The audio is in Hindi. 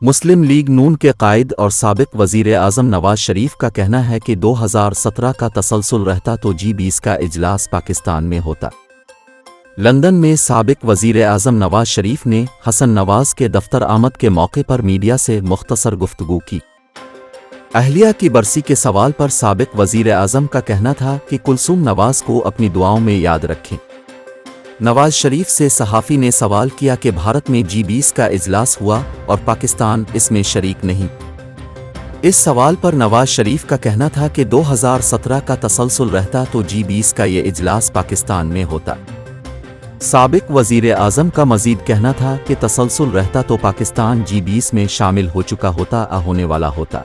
मुस्लिम लीग नून के कायद और साबिक वज़ीर आज़म नवाज शरीफ का कहना है कि 2017 का तसलसल रहता तो G20 का इजलास पाकिस्तान में होता। लंदन में साबिक वज़ीर आज़म नवाज शरीफ ने हसन नवाज के दफ्तर आमद के मौके पर मीडिया से मुख्तसर गुफ्तगू की। अहलिया की बरसी के सवाल पर साबिक वज़ीर आज़म का कहना था कि कुलसूम नवाज को अपनी दुआओं में याद रखें। नवाज शरीफ से सहाफ़ी ने सवाल किया कि भारत में G20 का इजलास हुआ और पाकिस्तान इसमें शरीक नहीं। इस सवाल पर नवाज शरीफ का कहना था कि 2017 का तसलसल रहता तो G20 का ये इजलास पाकिस्तान में होता। साबिक वज़ीर आज़म का मज़ीद कहना था कि तसलसल रहता तो पाकिस्तान G20 में शामिल हो चुका होता होने वाला होता।